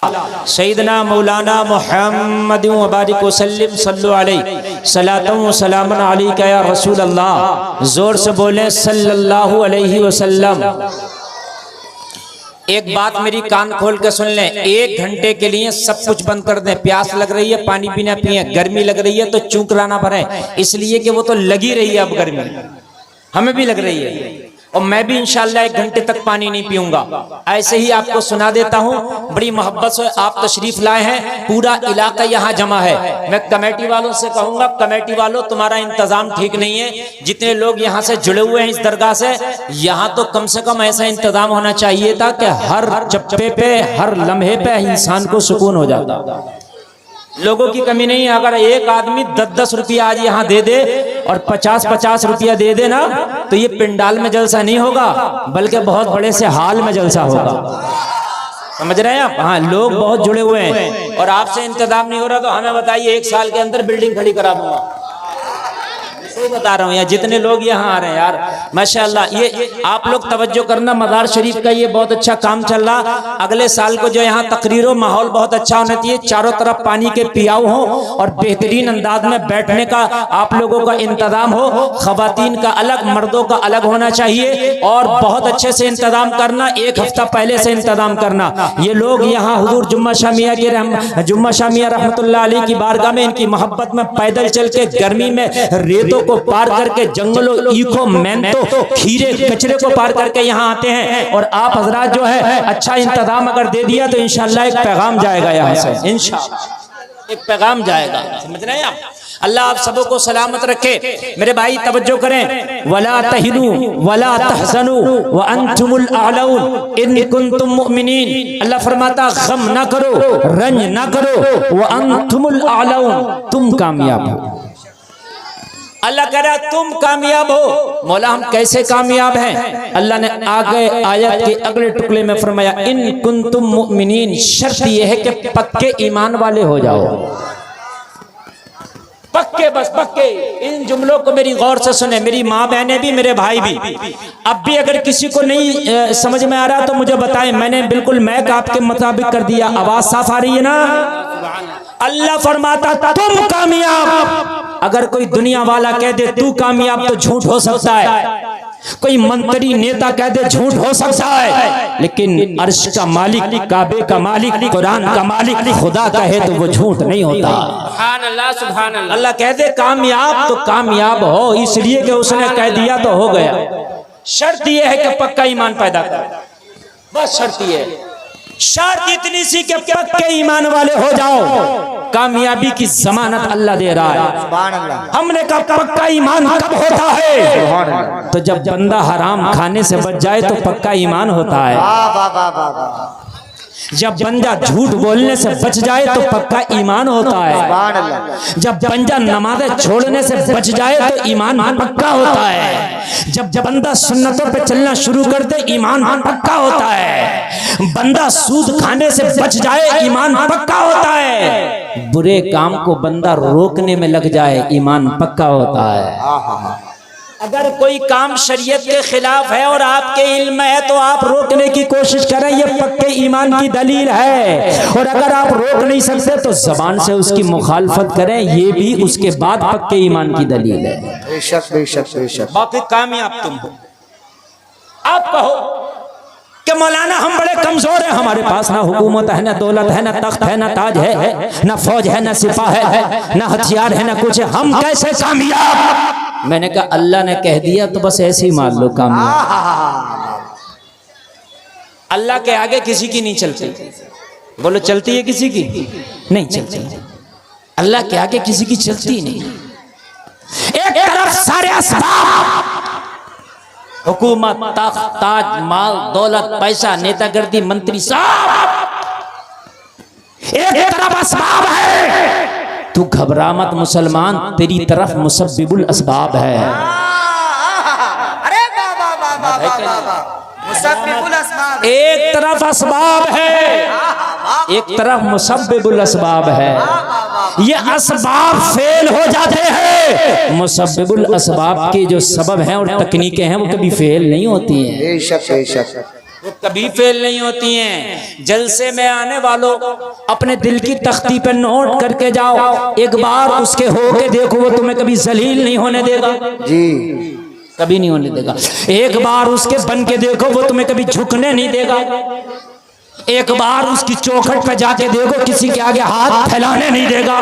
सैयदना मौलाना मुहम्मद व बारिक वसल्लम सल्लु अलैहि सलातु व सलामन अलैका या रसूल अल्लाह। जोर से बोले सल्लल्लाहु अलैहि वसल्लम। एक बात मेरी कान खोल के सुन लें, 1 घंटे के लिए सब कुछ बंद कर दें। प्यास लग रही है पानी पीना पिए, गर्मी लग रही है तो चूकराना भरे, इसलिए कि वो तो लगी रही है, अब गर्मी हमें भी लग रही है और मैं भी इंशाअल्लाह 1 घंटे तक पानी नहीं पीऊंगा। ऐसे ही आपको सुना देता हूँ, बड़ी मोहब्बत से आप तशरीफ लाए हैं, पूरा इलाका यहाँ जमा है। मैं कमेटी वालों से कहूँगा, कमेटी वालों तुम्हारा इंतजाम ठीक नहीं है, जितने लोग यहाँ से जुड़े हुए हैं इस दरगाह से, यहाँ तो कम से कम ऐसा इंतजाम होना चाहिए था कि हर चप्पे पे हर लम्हे पे इंसान को सुकून हो जाता। लोगों की कमी नहीं है। अगर एक आदमी 10-10 रुपया आज यहाँ दे दे और 50-50 रुपया दे दे ना, तो ये पिंडाल में जलसा नहीं होगा, बल्कि बहुत बड़े से हाल में जलसा होगा। समझ रहे हैं आप? हाँ, लोग बहुत जुड़े हुए हैं और आपसे इंतजाम नहीं हो रहा तो हमें बताइए, 1 साल के अंदर बिल्डिंग खड़ी करा दूंगा। सही बता रहा हूँ यार, जितने लोग यहाँ आ रहे हैं यार माशाअल्लाह। ये आप लोग तवज्जो करना, मज़ार शरीफ का ये बहुत अच्छा काम चल रहा। अगले साल को जो यहाँ तकरीर हो, माहौल बहुत अच्छा होना चाहिए, चारों तरफ पानी के पियाव हो और बेहतरीन अंदाज में बैठने का आप लोगों का इंतजाम हो। खवातीन का अलग, मर्दों का अलग होना चाहिए और बहुत अच्छे से इंतजाम करना, 1 हफ्ता पहले से इंतजाम करना। ये लोग यहाँ हुजूर जुम्मा शामिया के जुम्मा शामिया रहमतुल्लाह अलैह की बारगाह में इनकी मोहब्बत में पैदल चल के गर्मी में रेतों को पार करके, जंगलों, ईखों, मेहनतों, खीरे कचरे को पार करके यहाँ आते हैं। और आप हजरात जो है अच्छा इंतजाम अगर दे दिया तो इंशाअल्लाह एक पैगाम जाएगा यहाँ से, इंशाअल्लाह एक पैगाम जाएगा। समझ रहे हैं आप? अल्लाह आप सबों को सलामत रखे। मेरे भाई तवज्जो करें, वला तहिनु वला तहज़नु व अंतुमुल आलऊन इन कुंतुम मुमिनीन। अल्लाह फरमाता गम ना करो, रंज ना करो, व अंतुमुल आलऊन, तुम कामयाब हो। अल्लाह कह रहा तुम कामयाब हो। मौला हम कैसे कामयाब हैं? अल्लाह ने आगे आयत के अगले टुकड़े में फरमाया इन कुंतुम मुमिनीन, शर्त यह है कि पक्के ईमान वाले हो जाओ। पक्के, बस पक्के। इन जुमलों को मेरी गौर से सुने, मेरी माँ बहनें भी, मेरे भाई भी। अब भी अगर किसी को नहीं समझ में आ रहा तो मुझे बताएं, मैंने बिल्कुल मैक आपके मुताबिक कर दिया। आवाज साफ आ रही है ना? अल्लाह फरमाता तुम कामयाब। अगर कोई दुनिया वाला कह दे तू कामयाब तो झूठ हो सकता है, कोई मंत्री नेता कह दे झूठ हो सकता है, लेकिन अर्श का मालिक, काबे का मालिक, कुरान का मालिक खुदा कहे तो वो झूठ नहीं होता। सुभान अल्लाह, सुभान अल्लाह। अल्लाह कह दे कामयाब तो कामयाब हो, इसलिए कि उसने कह दिया तो हो गया। शर्त यह है कि पक्का ईमान पैदा कर, बस शर्त ये है। शर्त इतनी सी कि पक्के ईमान वाले हो जाओ, कामयाबी की जमानत अल्लाह दे रहा है। हमने कहा पक्का ईमान कब होता है? तो जब बंदा हराम खाने से बच जाए तो पक्का ईमान होता है। जब बंदा झूठ बोलने से बच जाए तो पक्का ईमान होता है। जब बंदा नमाज़ें छोड़ने से बच जाए तो ईमान पक्का होता है। जब बंदा सुन्नतों पे चलना शुरू कर दे ईमान पक्का होता है। बंदा सूद खाने से बच जाए ईमान पक्का होता है। बुरे काम को बंदा रोकने में लग जाए ईमान पक्का होता है। अगर कोई काम शरीयत के खिलाफ है और आपके इल्म में है तो आप रोकने की कोशिश करें, ये पक्के ईमान की दलील है। और अगर आप रोक नहीं सकते तो जबान से उसकी मुखालफत करें, ये भी उसके बाद पक्के ईमान की दलील है। बेशक बेशक बेशक। बाकी कामयाब तुम हो। आप कहो कि मौलाना हम बड़े कमजोर हैं, हमारे पास ना हुकूमत है, ना दौलत है, ना तख्त है, ना ताज है, ना फौज है, ना सिपा है, ना हथियार है, ना कुछ है, हम कैसे कामयाब? मैंने कहा अल्लाह ने कह दिया तो बस ऐसे ही मान लो कामयाब। अल्लाह के आगे किसी की नहीं चलती। बोलो चलती है किसी की? नहीं चलती। अल्लाह के आगे किसी की चलती नहीं। एक तरफ सारे असबाब, हुकूमत, तख्त, ताज, माल, दौलत, पैसा, नेतागर्दी, मंत्री सब, एक तरफ असबाब है। तू घबरा मत मुसलमान, तेरी तरफ मुसब्बिबुल असबाब है। एक तरफ असबाब है, एक तरफ मुसब्बिबुल असबाब है। ये असबाब फेल हो जाते हैं, मुसब्बिबुल असबाब के जो सबब हैं और तकनीकें हैं वो कभी फेल नहीं होती हैं। बेशक बेशक। वो कभी फेल नहीं होती हैं। जलसे में आने वालों अपने दिल की तख्ती पे नोट करके जाओ, एक बार उसके होके देखो, वो तुम्हें कभी जलील नहीं होने देगा जी, कभी नहीं होने देगा। एक बार उसके बन के देखो, वो तुम्हें कभी झुकने नहीं देगा। एक बार उसकी चौखट पे जाके देखो, किसी के आगे हाथ फैलाने नहीं देगा।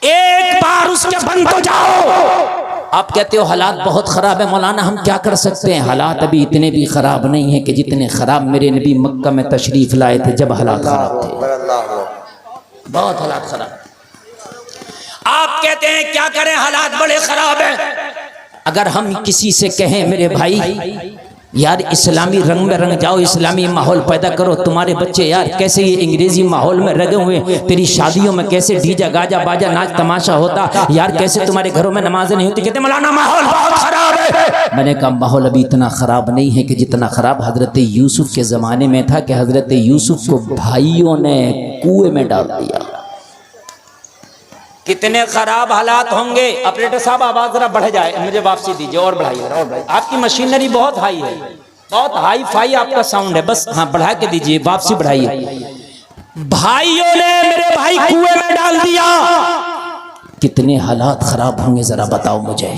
एक बार उसके बन तो जाओ। आप कहते हो हालात बहुत खराब है मौलाना, हम क्या कर सकते हैं? हालात अभी इतने भी खराब नहीं है कि जितने खराब मेरे नबी मक्का में तशरीफ लाए थे जब हालात खराब थे। बहुत हालात खराब। आप कहते हैं क्या करें, हालात बड़े खराब हैं। अगर हम किसी से कहें मेरे भाई यार इस्लामी रंग में रंग जाओ, इस्लामी माहौल पैदा करो, तुम्हारे बच्चे यार कैसे ये अंग्रेजी माहौल में रगे हुए, तेरी शादियों में कैसे डीजे गाजा बाजा नाच तमाशा होता यार, कैसे तुम्हारे घरों में नमाजें नहीं होती, कहते मौलाना माहौल बहुत खराब है। मैंने कहा माहौल अभी इतना खराब नहीं है कि जितना खराब हजरत यूसुफ के जमाने में था कि हजरत यूसुफ को भाइयों ने कुएं में डाल दिया। कितने खराब हालात होंगे। ऑपरेटर साहब आवाज जरा बढ़ जाए, मुझे वापसी दीजिए, और बढ़ाइए और बढ़ाइए। आपकी मशीनरी बहुत हाई है, बहुत हाई फाई आपका साउंड है, बस हाँ बढ़ा के दीजिए, वापसी बढ़ाइए। भाइयों ने मेरे भाई कुएं में डाल दिया। कितने हालात खराब होंगे जरा बताओ मुझे।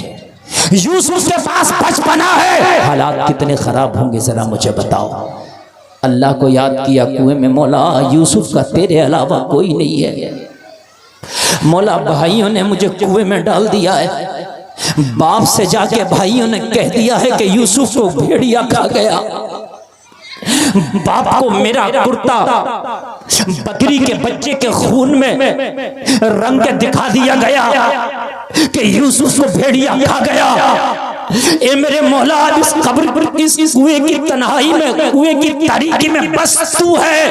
यूसुफ के पास बचपना है, हालात कितने खराब होंगे जरा मुझे बताओ। अल्लाह को याद किया कुएं में, मौला यूसुफ का तेरे अलावा कोई नहीं है, मौला भाइयों ने मुझे कुएं में डाल दिया है। बाप से जाके भाइयों ने कह दिया है कि यूसुफ को भेड़िया खा गया। बाप को मेरा कुर्ता बकरी के बच्चे के खून में रंग के दिखा दिया गया कि यूसुफ को भेड़िया खा गया। ए मेरे मौला इस कब्र पर, इस कुएं की तन्हाई में, कुएं की तारीकी में बस तू है,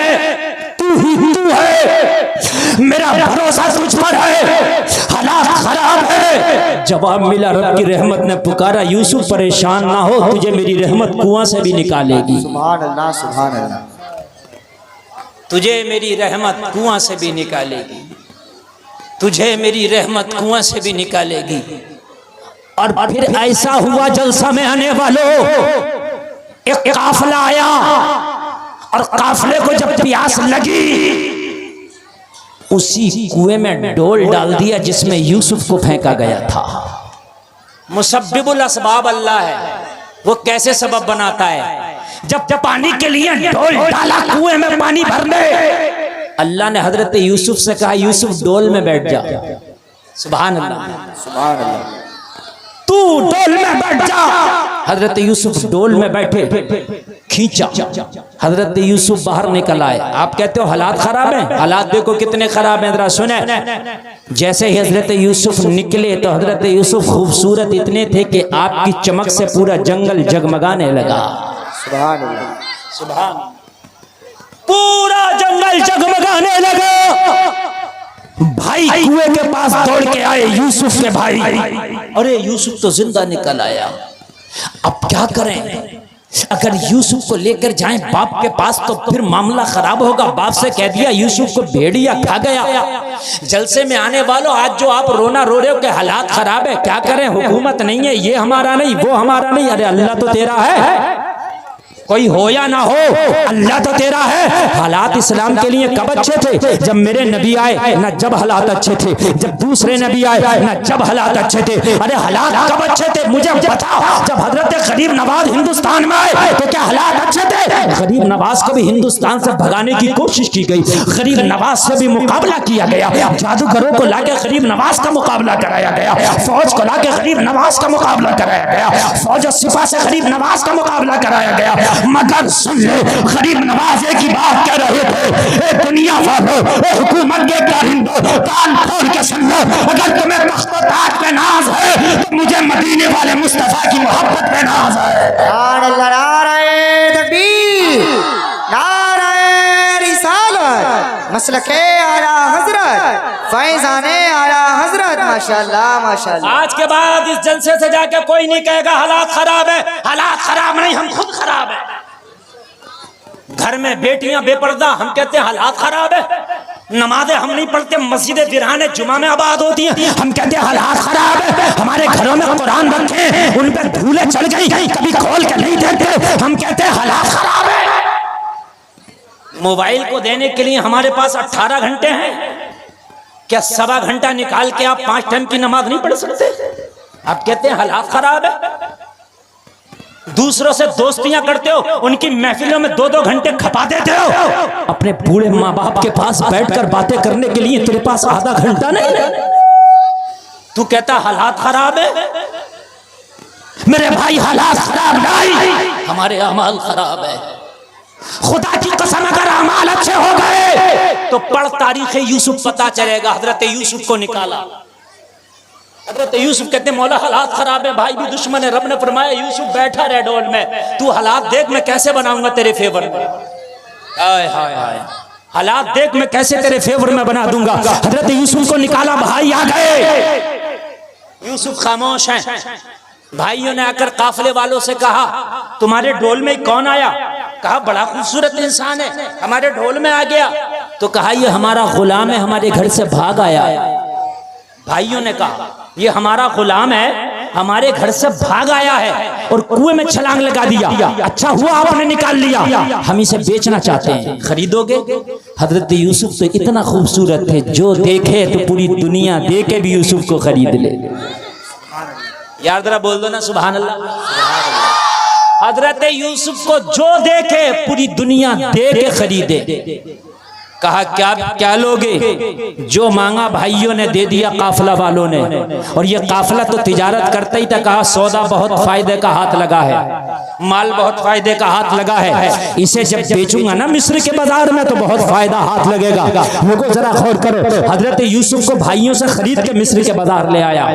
तू ही तू है, मेरा भरोसा तुझ पर है, हालात खराब है। जवाब मिला, रब की रहमत ने पुकारा, यूसुफ परेशान ना हो, तुझे मेरी रहमत कुआं से भी निकालेगी। सुभान अल्लाह, सुभान अल्लाह। तुझे मेरी रहमत कुआं से भी निकालेगी, तुझे मेरी रहमत कुआं से भी निकालेगी। और फिर ऐसा हुआ, जलसा में आने वालों एक काफिला आया, और काफिले को जब प्यास लगी उसी कुएं में डोल डाल दिया जिसमें यूसुफ को फेंका गया था। मुसब्बिबुल असबाब अल्लाह है, वो कैसे सबब बनाता है। जब पानी के लिए डोल डाला कुएं में पानी भरने, अल्लाह ने हजरत यूसुफ से कहा यूसुफ डोल में बैठ जा। सुभान अल्लाह, सुभान अल्लाह। तू डोल में बैठ जा। हजरत यूसुफ डोल में बैठे, खींचा, हजरत यूसुफ बाहर निकल आए। आप कहते हो हालात खराब हैं, हालात देखो कितने खराब हैं, जरा सुने। जैसे ही हजरत यूसुफ निकले तो हजरत यूसुफ खूबसूरत इतने थे कि आपकी चमक से पूरा जंगल जगमगाने लगा। सुभान अल्लाह, सुभान, पूरा जंगल जगमगाने लगा। भाई कुएं के पास दौड़ के आए, यूसुफ के भाई, अरे यूसुफ तो जिंदा निकल आया, अब क्या करें? अगर यूसुफ को लेकर जाएं बाप के पास तो फिर मामला खराब होगा। बाप से कह दिया यूसुफ को भेड़िया खा गया। जलसे में आने वालों, आज जो आप रोना रो रहे हो कि हालात खराब है, क्या करें? हुकूमत नहीं है, ये हमारा नहीं, वो हमारा नहीं, अरे अल्लाह तो तेरा है, कोई हो या ना हो अल्लाह तो तेरा है। हालात इस्लाम के लिए कब अच्छे थे? जब मेरे नबी आए ना, जब हालात अच्छे थे। जब दूसरे नबी आए ना, जब हालात अच्छे थे। अरे हालात कब अच्छे थे मुझे बताओ। जब हजरत गरीब नवाज हिंदुस्तान में आए तो क्या हालात अच्छे थे? गरीब नवाज को भी हिंदुस्तान से भगाने की कोशिश की गई, गरीब नवाज से भी मुकाबला किया गया, जादूगरों को लाके गरीब नवाज का मुकाबला कराया गया, फौज को लाके गरीब नवाज का मुकाबला कराया गया, फौज और सिपा से गरीब नवाज का मुकाबला कराया गया। मगर सुन ले, गरीब नवाजे की बात कह रहे थे, ए दुनिया वालों, ए हुकूमत के कारिंदों, कान खोल के सुन लो। अगर तुम्हें तख्त व ताज पे नाज है तो मुझे मदीने वाले मुस्तफा की मोहब्बत पे नाज है। नारे तकबीर, नारे रिसालत, मसलके आला हजरत, फैजाने आला हजरत, माशाल्लाह माशाल्लाह। आज के बाद इस जलसे से जाके कोई नहीं कहेगा हालात खराब है। हालात खराब नहीं, हम खुद खराब है। घर में बेटियां बेपर्दा, हम कहते हैं हालात खराब है। नमाजें हम नहीं पढ़ते, मस्जिदें वीराने जुमा में आबाद होती हैं, हम कहते हैं हालात खराब है, हमारे घरों में कुरान रखे हैं, उन पे धूलें चढ़ गई, कभी खोल के नहीं देखते, हम कहते हैं हालात खराब है। मोबाइल को देने के लिए हमारे पास 18 घंटे हैं, क्या सवा घंटा निकाल के आप 5 टाइम की नमाज नहीं पढ़ सकते? आप कहते हैं हालात खराब है। दूसरों से दोस्तियां करते हो, उनकी महफिलों में 2-2 घंटे खपा देते हो, अपने बूढ़े माँ बाप के पास बैठकर बातें करने के लिए तेरे पास आधा घंटा नहीं है, तू कहता हालात खराब है। मेरे भाई हालात खराब नहीं, हमारे अमाल खराब है। खुदा की कसम अगर अमाल अच्छे हो गए तो पढ़ तारीख यूसुफ, पता चलेगा। हजरत यूसुफ को निकाला, हजरत यूसुफ कहते मौला हालात खराब है, भाई भी दुश्मन है। रब ने फरमाया यूसुफ बैठा रह डोल में, तू हालात देख मैं कैसे बनाऊंगा तेरे फेवर में। हाय हाय हाय, हालात देख मैं कैसे तेरे फेवर में बना दूंगा। हजरत यूसुफ को निकाला, भाई आ गए। यूसुफ खामोश हैं। भाइयों ने आकर काफले वालों से कहा तुम्हारे ढोल में कौन आया? कहा बड़ा खूबसूरत इंसान है, हमारे ढोल में आ गया। तो कहा ये हमारा गुलाम है, हमारे घर से भाग आया। भाइयों ने कहा ये हमारा गुलाम है, हमारे घर से भाग आया है और कुएं में छलांग लगा दिया। अच्छा हुआ आपने निकाल लिया, हम इसे बेचना चाहते हैं, खरीदोगे? हजरत यूसुफ तो इतना खूबसूरत थे, जो देखे तो पूरी दुनिया देखे भी यूसुफ को खरीद ले। यार जरा बोल दो ना सुभान अल्लाह। हजरत यूसुफ को जो देखे पूरी दुनिया दे के खरीदे। कहा क्या क्या लोगे? जो मांगा भाइयों ने दे दिया, काफला वालों ने। और ये काफला तो तिजारत करता ही था। कहा सौदा बहुत फायदे का हाथ लगा है, माल बहुत फायदे का हाथ लगा है, इसे जब बेचूंगा ना मिस्र के बाजार में तो बहुत फायदा हाथ लगेगा। लोगों जरा गौर करो, हजरत यूसुफ को भाइयों से खरीद के मिस्र के बाजार ले आया।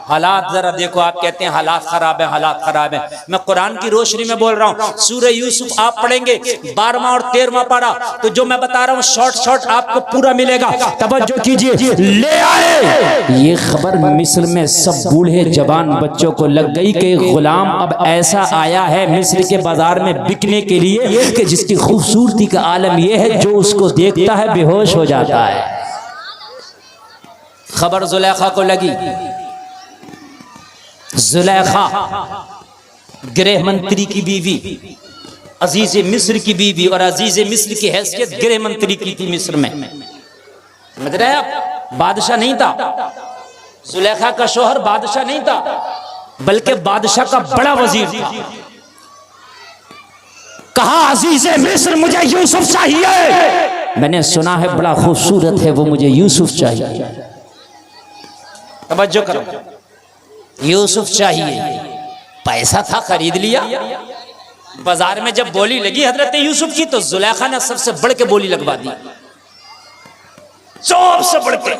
हालात जरा देखो, आप कहते हैं हालात खराब है, हालात खराब है। मैं कुरान की रोशनी में बोल रहा हूँ। सूरह यूसुफ आप पढ़ेंगे 12वां और 13वां पारा, तो जो मैं बता रहा हूँ शॉर्ट आपको पूरा मिलेगा। तवज्जो कीजिए। ले आए ये खबर मिस्र में सब बूढ़े जवान बच्चों को लग गई कि गुलाम अब ऐसा आया है मिस्र के बाजार में बिकने के लिए कि जिसकी खूबसूरती का आलम यह है जो उसको देखता है बेहोश हो जाता है। खबर जुलेखा को लगी। जुलेखा गृह मंत्री की बीवी, अजीज मिस्र की बीवी, और अजीज मिस्र की हैसियत गृह मंत्री की थी मिस्र में। समझ रहे आप? बादशाह नहीं था जुलेखा का शोहर, बादशाह नहीं था बल्कि बादशाह का बड़ा वजीर था। कहा अजीज मिस्र मुझे यूसुफ चाहिए, मैंने सुना है बड़ा खूबसूरत है वो, मुझे यूसुफ चाहिए। तवज्जो करो, यूसुफ चाहिए। पैसा था, खरीद लिया। बाजार में जब बोली लगी हजरत यूसुफ की तो जुलेखा ने सबसे बढ़ के बोली लगवा दी, सबसे बढ़ के।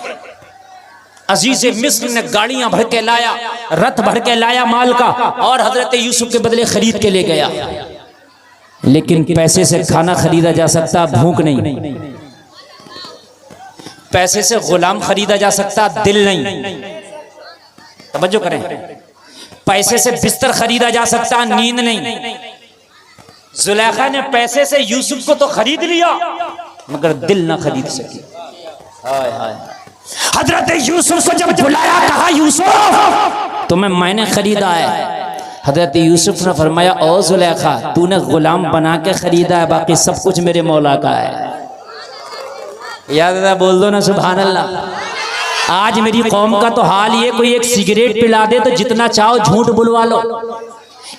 अजीज मिस्र ने गाड़ियां भर के लाया, रथ भर के लाया माल का, और हजरत यूसुफ के बदले खरीद के ले गया। लेकिन पैसे से खाना खरीदा जा सकता, भूख नहीं। पैसे से गुलाम खरीदा जा सकता, दिल नहीं। तवज्जो करें, पैसे से बिस्तर खरीदा जा सकता, नींद नहीं। जुलेखा ने पैसे से यूसुफ को तो खरीद लिया मगर दिल ना खरीद सकी। हाय हाय। हजरत यूसुफ को जब बुलाया, कहा यूसुफ तुम्हें मैंने खरीदा है। हजरत यूसुफ ने फरमाया ओ जुलेखा तूने गुलाम बना के खरीदा है, बाकी सब कुछ मेरे मौला का है। याद बोल दो ना सुभान अल्लाह। आज मेरी कौम का तो हाल ये, कोई एक सिगरेट पिला दे तो जितना चाहो झूठ बुलवा लो,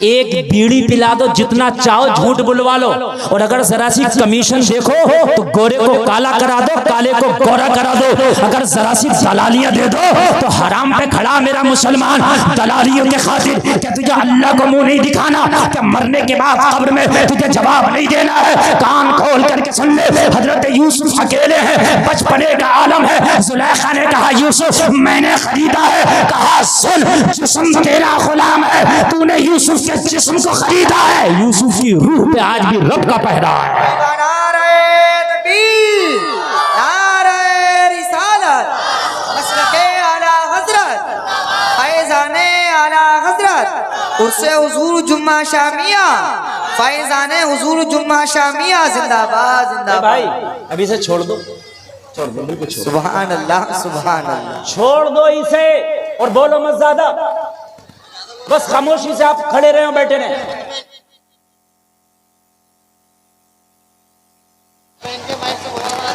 एक बीड़ी पिला दो जितना चाहो झूठ बुलवा लो, और अगर जरा सी कमीशन देखो तो गोरे को काला करा दो, काले को गोरा करा दो। अगर जरा सी दलालियां दे दो तो हराम पे खड़ा मेरा मुसलमान दलालियों के खातिर क्या तुझे अल्लाह को मुंह नहीं दिखाना? क्या मरने के बाद कब्र में तुझे जवाब नहीं देना है? कान खोल करके सुन ले, हजरत यूसुफ अकेले हैं, बचपने का आलम है। जुलेखा ने कहा यूसुफ मैंने खरीदा है। कहा सुन, जिस्म तेरा गुलाम है, तूने यूसुफ के जिस्म को खरीदा है। यूसुफ की रूह पे आज भी रब का पहरा है। नारे तकबीर, नारे रिसालत, मसलके आला हजरत, फैज़ाने आला हजरत, उर्से हुजूर जुम्मा शामिया, फैज़ाने हुजूर जुम्मा शामिया, जिंदाबाद जिंदाबाद। भाई अभी से छोड़ दो, छोड़ दो, बिल्कुल छोड़ दो। सुभान अल्लाह सुभान अल्लाह। छोड़ दो इसे और बोलो मत ज्यादा, बस खामोशी से आप खड़े रहे और बैठे रहे।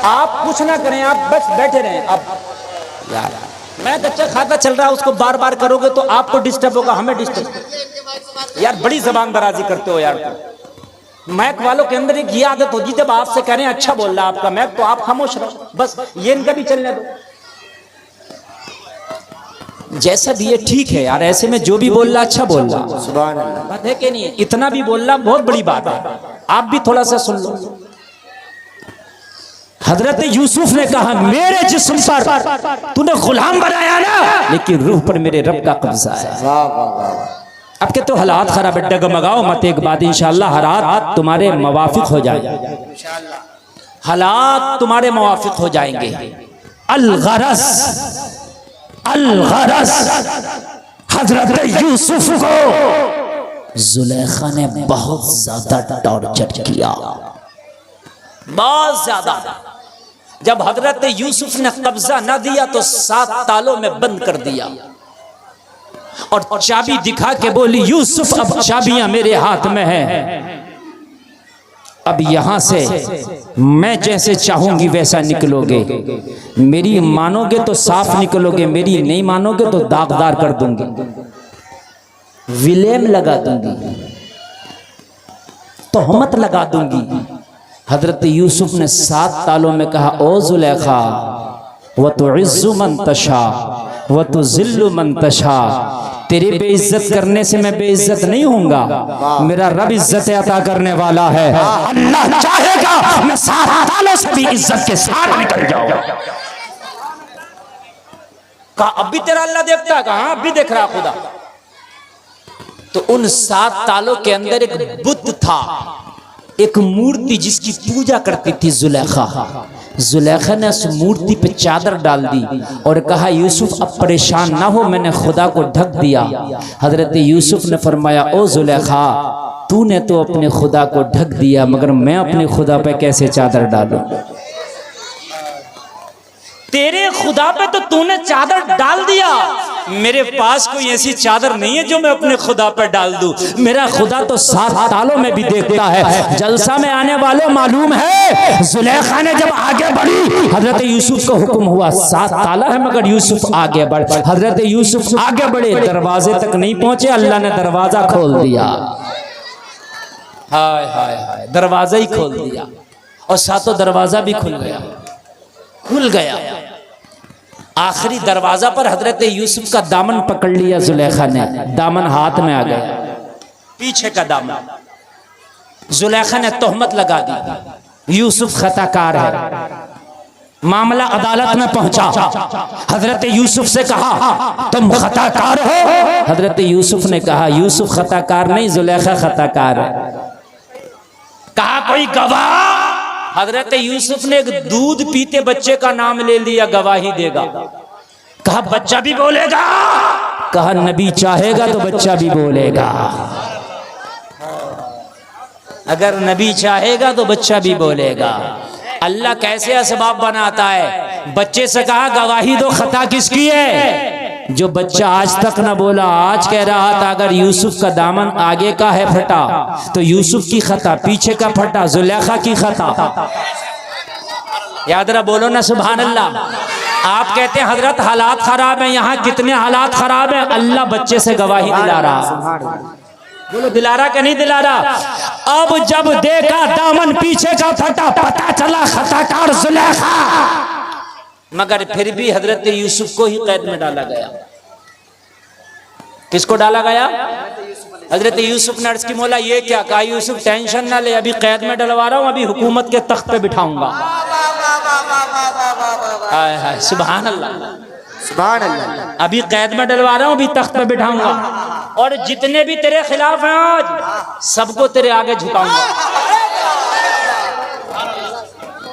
आप कुछ ना करें, आप बस बैठे रहें। आप यार मैं कच्चा खाता चल रहा है, उसको बार बार करोगे तो आपको डिस्टर्ब होगा, हमें डिस्टर्ब। यार बड़ी जबान दराजी करते हो यार। मैक वालों के अंदर एक ये आदत होगी, जब आपसे कह रहे हैं अच्छा बोल रहा है आपका मैक, तो आप खामोश रहो, बस ये इनका भी चलने दो। जैसा भी ये ठीक है यार, ऐसे में जो भी बोल रहा अच्छा बोल रहा, सुभान अल्लाह। बात है कि नहीं? इतना भी बोलना बहुत बड़ी बात है, आप भी थोड़ा सा सुन लो। हजरत यूसुफ ने कहा मेरे जिस्म पर तूने गुलाम बनाया ना, लेकिन रूह पर मेरे रब का कब्जा है। वाह वाह वाह। अब के तो हालात खराब है, डगमगाओ मत, एक बात इंशाअल्लाह हालात तुम्हारे मुवाफिक हो जाएंगे, हालात तुम्हारे मुवाफिक हो जाएंगे। अल-गरज अल-गरज, हजरत यूसुफ को जुलेखा ने बहुत ज्यादा टॉर्चर किया, बहुत ज्यादा। जब हजरत यूसुफ ने कब्जा न दिया तो 7 तालों में बंद कर दिया और चाबी दिखा के बोली यूसुफ अब चाबियां मेरे हाथ में है, अब यहां से मैं जैसे चाहूंगी वैसा निकलोगे, मेरी मानोगे तो साफ निकलोगे, मेरी नहीं मानोगे तो दागदार कर दूंगी, विलेम लगा दूंगी, तोहमत लगा दूंगी। हजरत यूसुफ ने 7 तालों में कहा ओ जुलेखा व तो इज्जु मन तशा व तो जिल्लु मन तशा, तेरी बेइज्जत करने से मैं बेइज्जत नहीं होऊंगा, मेरा रब इज्जत अता करने वाला है, अल्लाह चाहेगा मैं 7 तालों से भी इज्जत के साथ निकल जाऊंगा। कहा अब भी तेरा अल्लाह देखता है? कहा अब भी देख रहा खुदा। तो उन 7 तालों के अंदर एक बुत था, एक मूर्ति जिसकी पूजा करती थी जुलेखा। जुलेखा ने उस मूर्ति पे चादर डाल दी और कहा यूसुफ अब परेशान ना हो, मैंने खुदा को ढक दिया। हजरत यूसुफ ने फरमाया ओ जुलेखा तूने तो अपने खुदा को ढक दिया, मगर मैं अपने खुदा पे कैसे चादर डालूं? तेरे खुदा पे तो तूने चादर डाल दिया, मेरे पास कोई ऐसी चादर नहीं है जो मैं अपने खुदा पर डाल दूं। मेरा खुदा तो 7 तालों में भी देखता है। जलसा में आने वालों मालूम है जुलेखा ने जब आगे बढ़ी, हजरत यूसुफ को हुक्म हुआ 7 ताला है मगर यूसुफ आगे बढ़। हजरत यूसुफ आगे बढ़े, दरवाजे तक नहीं पहुंचे, अल्लाह ने दरवाजा खोल दिया। हाय हाय हाय, दरवाजा ही खोल दिया और 7 दरवाजा भी खुल गया। आखिरी दरवाजा पर हजरत यूसुफ का दामन पकड़ लिया जुलेखा ने, दामन हाथ में आ गया, पीछे का दामन। जुलेखा ने तोहमत लगा दी यूसुफ खताकार है। मामला अदालत में पहुंचा, हजरत यूसुफ से कहा तुम खताकार हो? हजरत यूसुफ ने कहा यूसुफ खताकार नहीं, जुलेखा खताकार है। कहा कोई गवाह? हजरत यूसुफ ने एक दूध पीते बच्चे का नाम ले लिया, गवाही देगा। कहा बच्चा भी बोलेगा? कहा नबी चाहेगा तो बच्चा भी बोलेगा, अगर नबी चाहेगा तो बच्चा भी बोलेगा। अल्लाह कैसे असबाब बनाता है। बच्चे से कहा गवाही दो, खता किसकी है? जो बच्चा आज तक न बोला, आज कह रहा था अगर यूसुफ का दामन आगे का है फटा तो यूसुफ की खता, पीछे का फटा जुलेखा की खता। याद रहा, बोलो ना सुभान अल्लाह। आप कहते हैं हजरत हालात खराब है, यहाँ कितने हालात खराब है, अल्लाह बच्चे से गवाही दिला रहा। बोलो दिला रहा कि नहीं दिला रहा? अब जब देखा दामन पीछे का फटा, पता चला खताकार जुलेखा, मगर फिर भी हजरत यूसुफ को ही कैद में डाला गया। किसको डाला गया? हजरत यूसुफ ने अर्ज की मौला ये क्या? कहा यूसुफ टेंशन ना ले, अभी कैद में डलवा रहा हूँ, अभी हुकूमत के तख्त पे बिठाऊंगा। हाय हाय सुभान अल्लाह, सुभान अल्लाह। अभी कैद में डलवा रहा हूँ, अभी तख्त पे बिठाऊंगा, और जितने भी तेरे खिलाफ हैं आज सबको तेरे आगे झुकाऊंगा।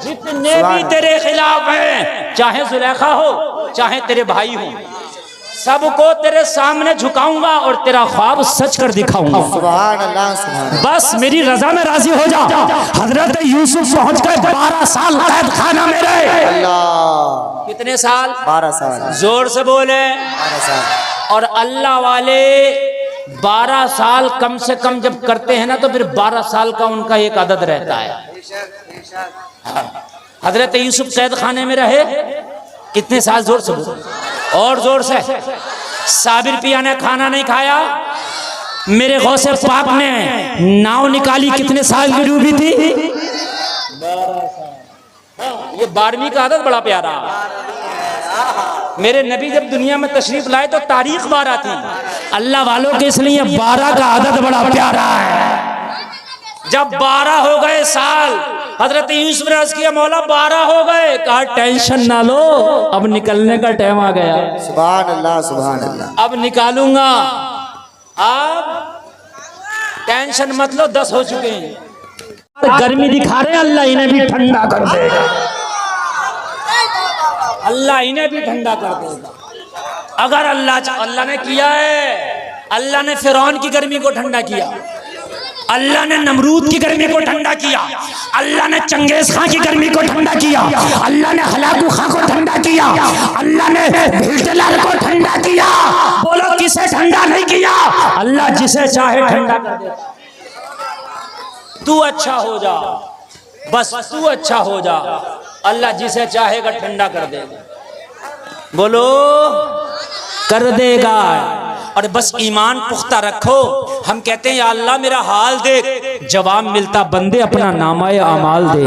जितने भी तेरे खिलाफ हैं, चाहे जुलेखा हो चाहे तेरे भाई हो, सबको तेरे सामने झुकाऊंगा और तेरा ख्वाब सच कर दिखाऊंगा। सुभान अल्लाह, सुभान अल्लाह। बस मेरी रजा में राजी हो जा। हजरत यूसुफ पहुंच गए, 12 साल कैद खाना में रहे। अल्लाह कितने साल? 12 साल। जोर से बोले। 12 साल। और अल्लाह वाले 12 साल कम से कम जब करते हैं ना तो फिर 12 साल का उनका एक आदत रहता है। हजरत यूसुफ कैद खाने में रहे कितने साल? जोर से बोलो और जोर से। साबिर पिया ने खाना नहीं खाया, मेरे गौसे पाक ने नाव निकाली, कितने साल की डूबी थी? 12 साल। ये 12वीं का आदत बड़ा प्यारा। मेरे नबी जब दुनिया में तशरीफ लाए तो तारीख 12 थी। अल्लाह वालों के इसलिए 12 का आदत बड़ा प्यारा है। जब 12 हो गए साल, हजरत यूसुफ ने अर्ज किया मौला 12 हो गए। कहा टेंशन ना लो, अब निकलने का टाइम आ गया। सुभान अल्लाह, सुभान अल्लाह। अब निकालूंगा, अब टेंशन मत लो, 10 हो चुके हैं। गर्मी दिखा रहे अल्लाह इन्हें भी ठंडा कर देगा, अल्लाह इन्हें भी ठंडा कर देगा अगर अल्लाह ने किया है। अल्लाह ने फिरौन की गर्मी को ठंडा किया, अल्लाह ने नमरूद की गर्मी को ठंडा किया, अल्लाह ने चंगेज खां की गर्मी को ठंडा किया, अल्लाह ने हलाकू खां को ठंडा किया, अल्लाह ने हिटलर को ठंडा किया। बोलो किसे ठंडा नहीं किया? अल्लाह जिसे चाहे ठंडा कर दे। तू अच्छा हो जा, बस तू अच्छा हो जा, अल्लाह जिसे चाहेगा ठंडा कर देगा। बोलो कर देगा। और बस ईमान पुख्ता रखो। हम कहते हैं या अल्लाह मेरा हाल देख, जवाब मिलता बंदे अपना नामाए अमाल दे।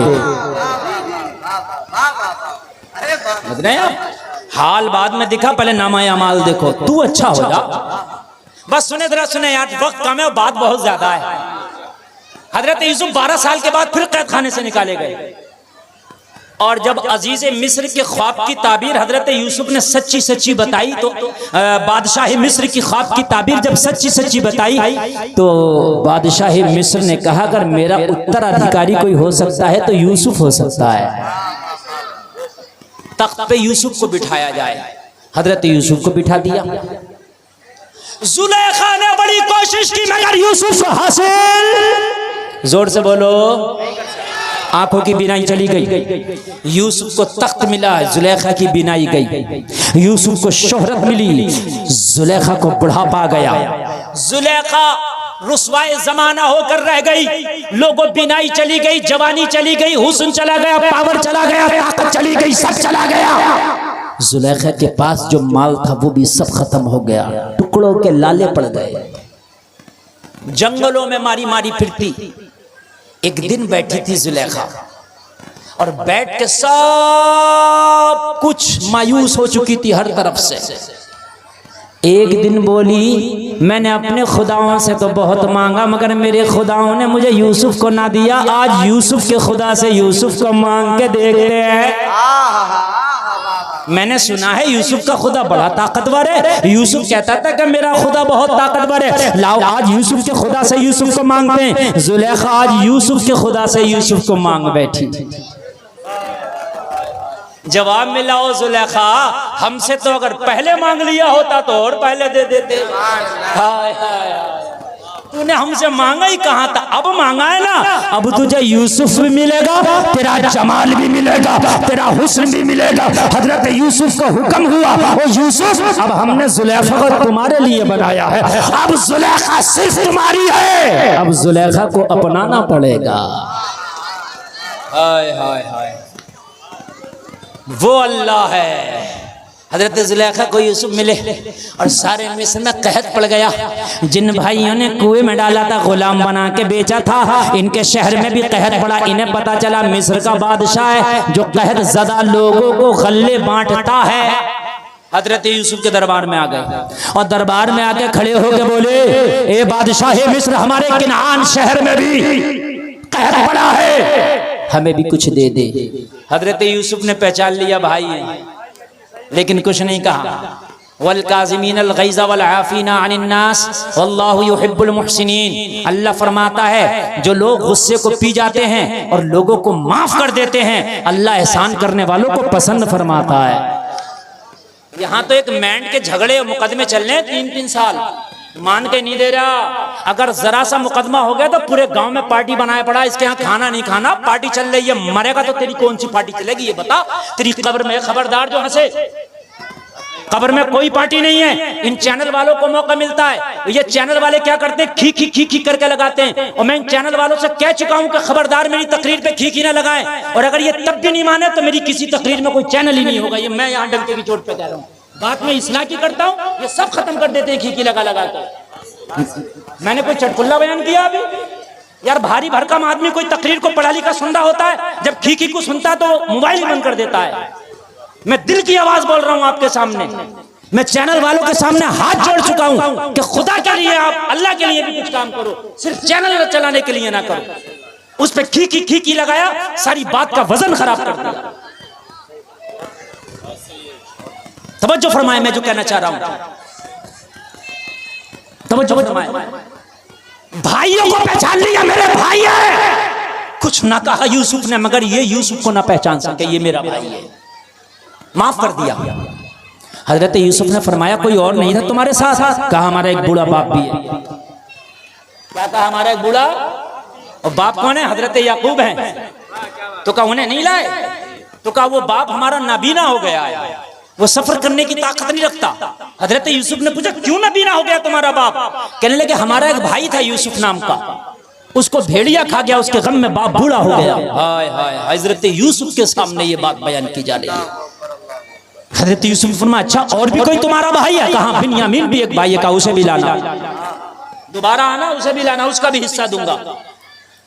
हाल बाद में दिखा, पहले नामाए अमाल देखो। तू अच्छा हो जा, बस। सुने जरा सुने यार, वक्त कम है और बात बहुत ज्यादा है। हजरत यूसुफ 12 साल के बाद फिर कैद खाने से निकाले गए, और जब अजीज मिस्र के ख्वाब की ताबीर हजरत यूसुफ ने सच्ची सच्ची बताई तो बादशाह मिस्र की ख्वाब की ताबीर जब सच्ची सच्ची बताई तो बादशाह मिस्र ने कहा अगर मेरा उत्तराधिकारी कोई हो सकता है तो यूसुफ हो सकता है। तख्त पे यूसुफ को बिठाया जाए। हजरत यूसुफ को बिठा दिया। जुलेखा ने बड़ी कोशिश की मगर यूसुफ को हासिल। जोर से बोलो। आंखों की बिनाई चली गई, यूसुफ को तख्त मिला, जुलेखा की बिनाई गई। यूसुफ को शोहरत मिली, जुलेखा को बुढ़ापा गया। जुलेखा रुसवाए जमाना होकर रह गई। लोगों बिनाई चली गई, जवानी चली गई, हुस्न चला गया, पावर चला गया, ताकत चली गई, सब चला गया। जुलेखा के पास जो माल था वो भी सब खत्म हो गया, टुकड़ों के लाले पड़ गए। जंगलों में मारी मारी फिरती। एक दिन बैठी थी जुलेखा और बैठ के सब कुछ मायूस हो चुकी थी हर तरफ से। एक दिन बोली मैंने अपने खुदाओं से तो बहुत मांगा मगर मेरे खुदाओं ने मुझे यूसुफ को ना दिया। आज यूसुफ के खुदा से यूसुफ को मांग के देखते हैं। मैंने सुना है यूसुफ का खुदा बड़ा ताकतवर है। यूसुफ कहता था कि मेरा खुदा बहुत ताकतवर है। लाओ आज यूसुफ के खुदा से यूसुफ को मांगते हैं। जुलेखा आज यूसुफ के खुदा से यूसुफ को मांग बैठी। जवाब मिला ओ जुलेखा, हमसे तो अगर पहले मांग लिया होता तो और पहले दे देते। हाय हाय तूने हमसे मांगा ही कहाँ था, अब मांगा है ना। अब तुझे यूसुफ भी मिलेगा, तेरा जमाल भी मिलेगा, तेरा हुस्न भी मिलेगा। हजरत यूसुफ को हुक्म हुआ ओ यूसुफ अब हमने जुलेखा को तुम्हारे लिए बनाया है, अब जुलेखा सिर्फ तुम्हारी है, अब जुलेखा को अपनाना पड़ेगा। हाय हाय हाय वो अल्लाह है। हजरत जुलेखा को यूसुफ मिले और सारे मिस्र में कहत पड़ गया। जिन भाइयों ने कुएं में डाला था, गुलाम बना के बेचा था, इनके शहर में भी कहत पड़ा। इन्हें पता चला मिस्र का बादशाह है जो कहत ज़दा लोगों को गल्ले बांटता है। हजरत यूसुफ के दरबार में आ गए और दरबार में आके खड़े होके बोले ए बादशाह मिस्र, हमारे किनान शहर में भी कहत पड़ा है, हमें भी कुछ दे दे। हजरत यूसुफ ने पहचान लिया भाई, लेकिन कुछ नहीं कहा। वल काज़िमीन अल गैज़ वल आफ़ीना अनिन नास वल्लाहु युहिब्बुल मुहसिनीन। अल्लाह फरमाता है जो लोग गुस्से को पी जाते हैं और लोगों को माफ कर देते हैं, अल्लाह एहसान करने वालों को पसंद फरमाता है। यहाँ तो एक मैंड के झगड़े और मुकदमे चल रहे हैं 3-3 साल। मान के नहीं दे रहा। अगर जरा सा मुकदमा हो गया तो पूरे गांव में पार्टी बनाया पड़ा, इसके यहाँ खाना नहीं खाना, पार्टी चल रही है, मरेगा तो तेरी कौन सी पार्टी चलेगी ये बता। तेरी कब्र में खबरदार जो हंसे, कब्र में कोई पार्टी नहीं है। इन चैनल वालों को मौका मिलता है, ये चैनल वाले क्या करते हैं, खी खी खी खी करके लगाते हैं। और मैं इन चैनल वालों से कह चुका हूं कि खबरदार मेरी तकरीर पे खी खी ना लगाएं, और अगर ये तब भी नहीं माने तो मेरी किसी तकरीर में कोई चैनल ही नहीं होगा। ये मैं यहाँ डंके की चोट पे कह रहा हूँ, बात में इस्लाह की करता हूँ, ये सब खत्म कर देते हैं खी खी लगा लगा कर। मैंने कोई चटकुल्ला बयान किया अभी? यार भारी भरकम आदमी कोई तकरीर को पढ़ा लिखा सुन रहा होता है, जब खी खी को सुनता है तो मोबाइल बंद कर देता है। मैं दिल की आवाज बोल रहा हूं आपके सामने, मैं चैनल वालों के सामने हाथ जोड़ चुका हूं कि खुदा के लिए आप अल्लाह के लिए भी कुछ काम करो, सिर्फ चैनल चलाने के लिए ना करो। उस पे खी खी लगाया, सारी बात का वजन खराब कर दिया। तवज्जो फरमाए मैं जो कहना चाह रहा हूं, तवज्जो फरमाए। भाइयों को पहचान लिया, मेरे भाई है। कुछ ना कहा यूसुफ ने, मगर ये यूसुफ को ना पहचान सके, ये मेरा भाई है, माफ कर दिया। हजरत यूसुफ ने फरमाया कोई और नहीं था तुम्हारे साथ? कहा हमारा एक बूढ़ा बाप भी है। क्या कहा? हमारा एक बूढ़ा, और बाप कौन है? हजरत याकूब है। तो कहा उन्हें नहीं लाए? तो कहा वो बाप हमारा नाबीना हो गया है, वो सफर करने की ताकत नहीं रखता। हजरत यूसुफ ने पूछा क्यों नाबीना हो गया तुम्हारा बाप? कहने लगे हमारा एक भाई था यूसुफ नाम का, उसको भेड़िया खा गया, उसके गम में बाप बूढ़ा हो गया। हाय हाय, हजरत यूसुफ के सामने ये बात बयान की जा रही है। हजरत यूसुफ फरमाया अच्छा और भी कोई तुम्हारा भाई है? कहा बिन्यामीन भी एक भाई है, कहा उसे भी लाना, दोबारा आना, उसे भी लाना, उसका भी हिस्सा दूंगा।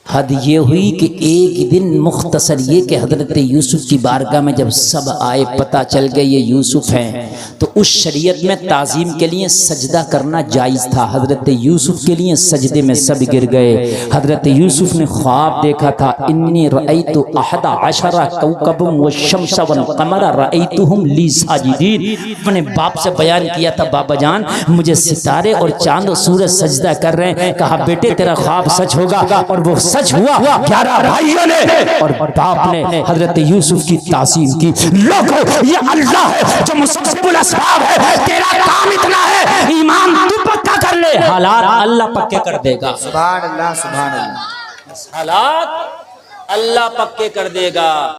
हद ये हुई कि एक दिन मुख्तसर ये कि हजरत यूसुफ की बारगाह में जब सब आए, पता चल गए ये यूसुफ हैं, तो उस शरीयत में ताज़ीम के लिए सजदा करना जायज़ था। हजरत यूसुफ के लिए सजदे में सब गिर गए। हजरत यूसुफ ने ख्वाब देखा था, इन्नी रअयतु अहदा अशरा कौकबम व शम्स वल कमर रअयतुहुम ली साजिदीन। अपने बाप से बयान किया था, बाबा जान मुझे सितारे और चांद और सूरज सजदा कर रहे हैं। कहा बेटे तेरा ख्वाब सच होगा, और वो सच हुआ। 11 भाइयों ने और बाप ने हजरत यूसुफ की तासीम की। लोगों ये अल्लाह है जो मुसब्बिबुल असबाब है, तेरा काम इतना है, ईमान तू पक्का कर ले, हालात अल्लाह पक्के कर देगा। सुभान अल्लाह, सुभान अल्लाह। हालात अल्लाह पक्के कर देगा।